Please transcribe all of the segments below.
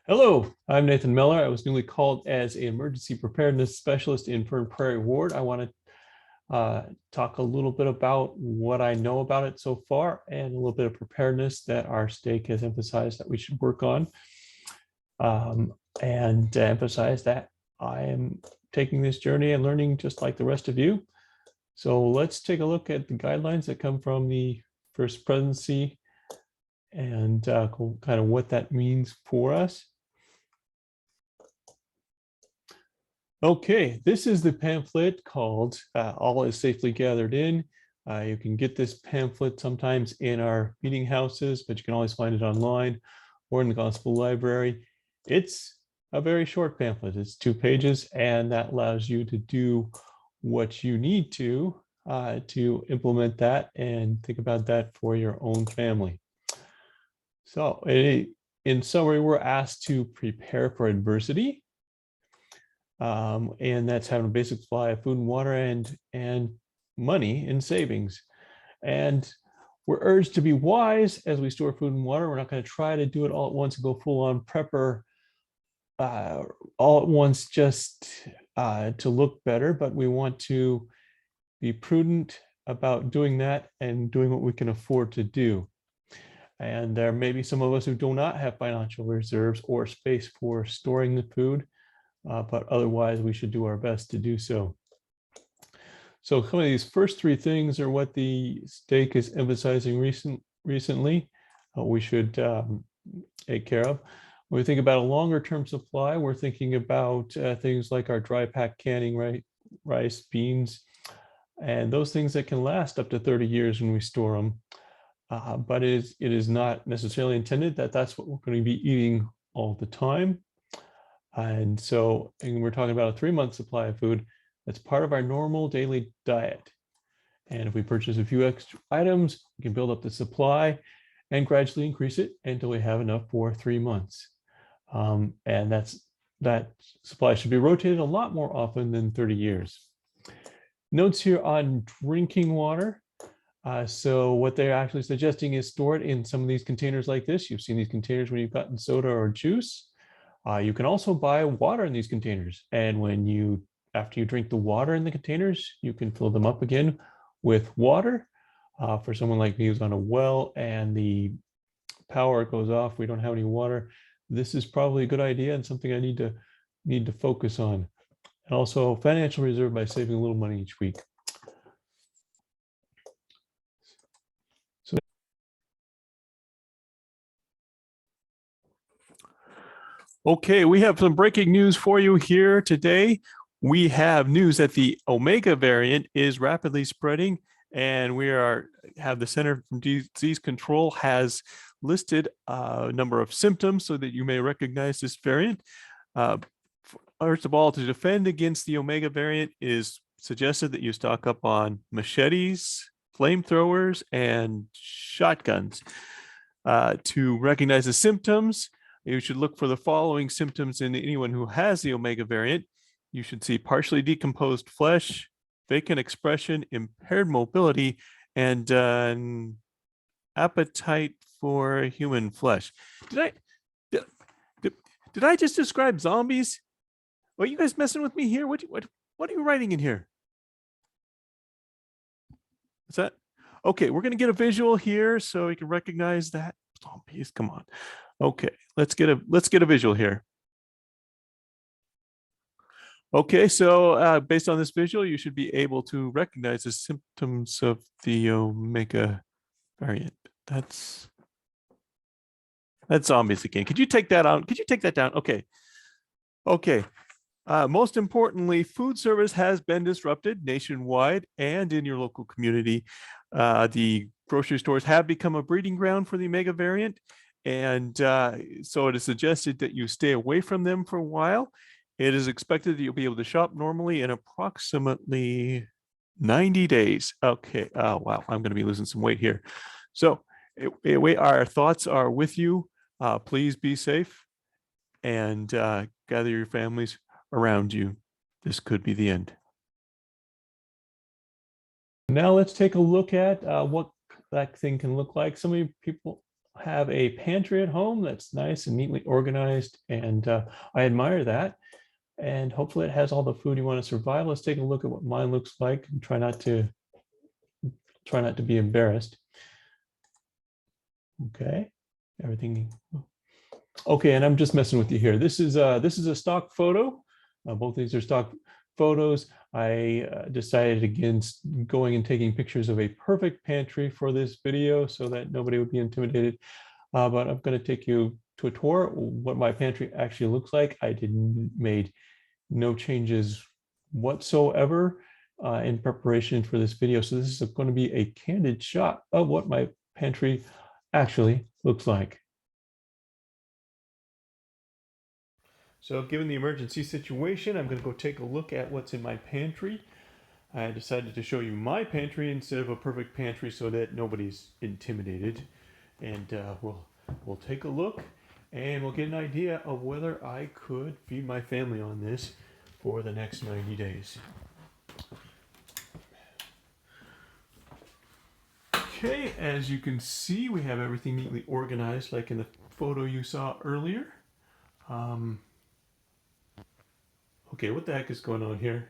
Hello, I'm Nathan Miller. I was newly called as an emergency preparedness specialist in Fern Prairie Ward. I want to talk a little bit about what I know about it so far and a little bit of preparedness that our stake has emphasized that we should work on, and emphasize that I am taking this journey and learning just like the rest of you. So let's take a look at the guidelines that come from the First Presidency and kind of what that means for us. Okay, this is the pamphlet called All is Safely Gathered In. You can get this pamphlet sometimes in our meeting houses, but you can always find it online or in the Gospel Library. It's a very short pamphlet. It's 2 pages, and that allows you to do what you need to implement that and think about that for your own family. So in summary, we're asked to prepare for adversity. And that's having a basic supply of food and water and money in savings. And we're urged to be wise as we store food and water. We're not going to try to do it all at once and go full on prepper all at once just to look better, but we want to be prudent about doing that and doing what we can afford to do. And there may be some of us who do not have financial reserves or space for storing the food. But otherwise, we should do our best to do so. So some of these first 3 things are what the stake is emphasizing recently. We should take care of. When we think about a longer term supply, we're thinking about things like our dry pack canning, right? Rice, beans, and those things that can last up to 30 years when we store them. But it is not necessarily intended that that's what we're going to be eating all the time. And so we're talking about a 3-month supply of food that's part of our normal daily diet. And if we purchase a few extra items, we can build up the supply and gradually increase it until we have enough for 3 months. And that supply should be rotated a lot more often than 30 years. Notes here on drinking water. So what they're actually suggesting is store it in some of these containers like this. You've seen these containers when you've gotten soda or juice. You can also buy water in these containers. And after you drink the water in the containers, you can fill them up again with water. For someone like me who's on a well and the power goes off, we don't have any water, this is probably a good idea and something I need to focus on. And also financial reserve by saving a little money each week. Okay, we have some breaking news for you here today. We have news that the Omega variant is rapidly spreading, and have the Center for Disease Control has listed a number of symptoms so that you may recognize this variant. First of all, to defend against the Omega variant, is suggested that you stock up on machetes, flamethrowers, and shotguns. To recognize the symptoms, you should look for the following symptoms in anyone who has the Omega variant. You should see partially decomposed flesh, vacant expression, impaired mobility, and an appetite for human flesh. Did I just describe zombies? Are you guys messing with me here? What are you writing in here? Is that okay? We're going to get a visual here so you can recognize that. Zombies, come on. Okay, let's get a visual here. Okay, so based on this visual, you should be able to recognize the symptoms of the Omega variant. That's zombies again. Could you take that out? Could you take that down? Okay. Okay. Most importantly, food service has been disrupted nationwide and in your local community. The grocery stores have become a breeding ground for the Omega variant. And so it is suggested that you stay away from them for a while. It is expected that you'll be able to shop normally in approximately 90 days. Okay. Oh, wow. I'm going to be losing some weight here. So our thoughts are with you. Please be safe and gather your families around you. This could be the end. Now let's take a look at what that thing can look like. So many people have a pantry at home that's nice and neatly organized, and I admire that. And hopefully it has all the food you want to survive. Let's take a look at what mine looks like and try not to be embarrassed. Okay, everything. Okay, and I'm just messing with you here. This is a stock photo. Both these are stock photos. I decided against going and taking pictures of a perfect pantry for this video so that nobody would be intimidated. But I'm going to take you to a tour what my pantry actually looks like. I didn't made no changes whatsoever in preparation for this video. So this is going to be a candid shot of what my pantry actually looks like. So given the emergency situation, I'm going to go take a look at what's in my pantry. I decided to show you my pantry instead of a perfect pantry so that nobody's intimidated. And we'll take a look and we'll get an idea of whether I could feed my family on this for the next 90 days. Okay, as you can see, we have everything neatly organized like in the photo you saw earlier. Okay, what the heck is going on here?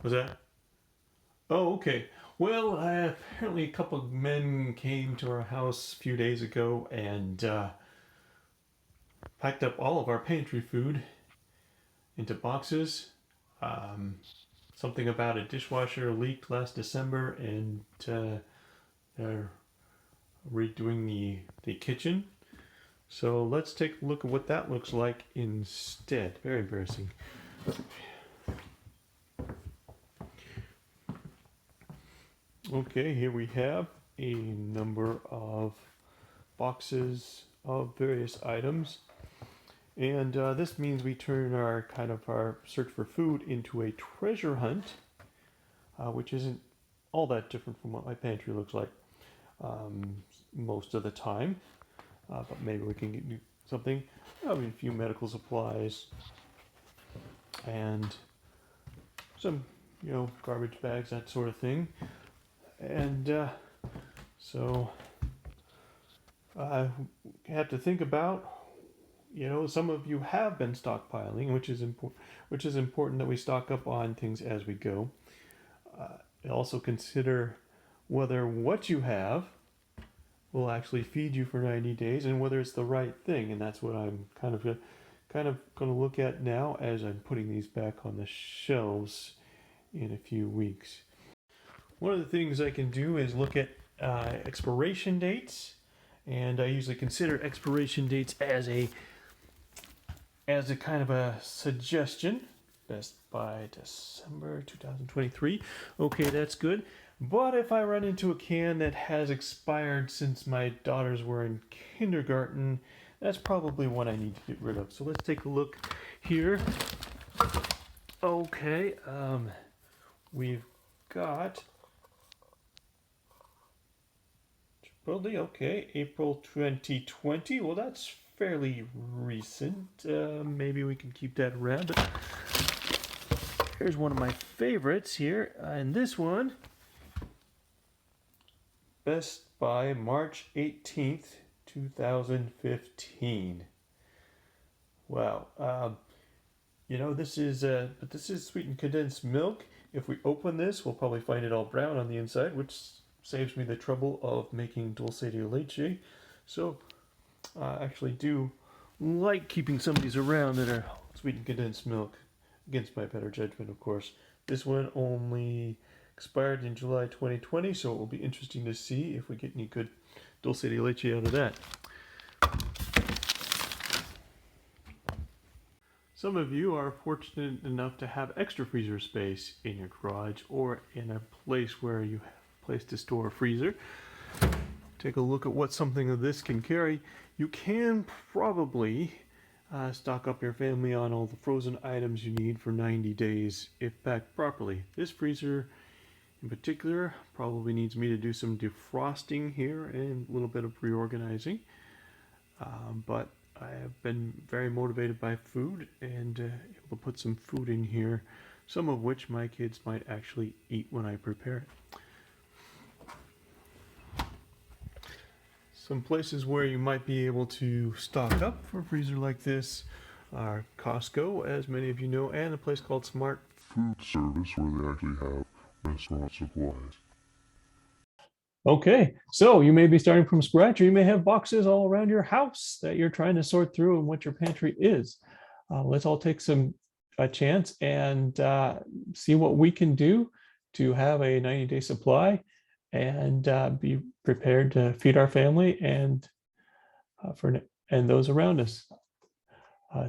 Was that? Oh, okay. Well, apparently a couple of men came to our house a few days ago and packed up all of our pantry food into boxes. Something about a dishwasher leaked last December, and they're redoing the kitchen. So let's take a look at what that looks like instead. Very embarrassing. Okay, here we have a number of boxes of various items. And this means we turn our search for food into a treasure hunt, which isn't all that different from what my pantry looks like most of the time. But maybe we can do something. A few medical supplies and some, garbage bags, that sort of thing. And so I have to think about. Some of you have been stockpiling, which is important that we stock up on things as we go. Also consider whether what you have will actually feed you for 90 days and whether it's the right thing. And that's what I'm kind of going to look at now as I'm putting these back on the shelves in a few weeks. One of the things I can do is look at expiration dates, and I usually consider expiration dates as a kind of a suggestion. Best by December 2023. Okay, that's good. But if I run into a can that has expired since my daughters were in kindergarten, that's probably one I need to get rid of. So let's take a look here. Okay, we've got okay, April 2020. Well, that's fairly recent. Maybe we can keep that around. But here's one of my favorites here, and this one, Best by March 18th, 2015. Wow. This is sweetened condensed milk. If we open this, we'll probably find it all brown on the inside, which saves me the trouble of making dulce de leche. So I actually do like keeping some of these around that are sweetened condensed milk, against my better judgment, of course. This one only expired in July 2020, so it will be interesting to see if we get any good dulce de leche out of that. Some of you are fortunate enough to have extra freezer space in your garage or in a place where you have a place to store a freezer. Take a look at what something of this can carry. You can probably stock up your family on all the frozen items you need for 90 days if packed properly. This freezer in particular probably needs me to do some defrosting here and a little bit of reorganizing. But I have been very motivated by food and able to put some food in here, some of which my kids might actually eat when I prepare it. Some places where you might be able to stock up for a freezer like this are Costco, as many of you know, and a place called Smart Food Service, where they actually have restaurant supplies. Okay, so you may be starting from scratch, or you may have boxes all around your house that you're trying to sort through and what your pantry is. Let's all take a chance and see what we can do to have a 90-day supply and be prepared to feed our family and and those around us.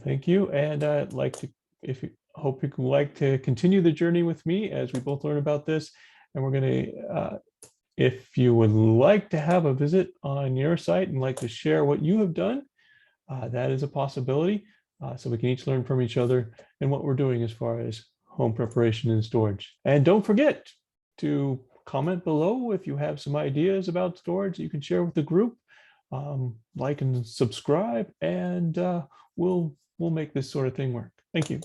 Thank you, and I'd like to, if you hope you can like to continue the journey with me as we both learn about this, and we're going to. If you would like to have a visit on your site and like to share what you have done, that is a possibility. So we can each learn from each other and what we're doing as far as home preparation and storage. And don't forget to comment below if you have some ideas about storage that you can share with the group. Like and subscribe, and we'll make this sort of thing work. Thank you.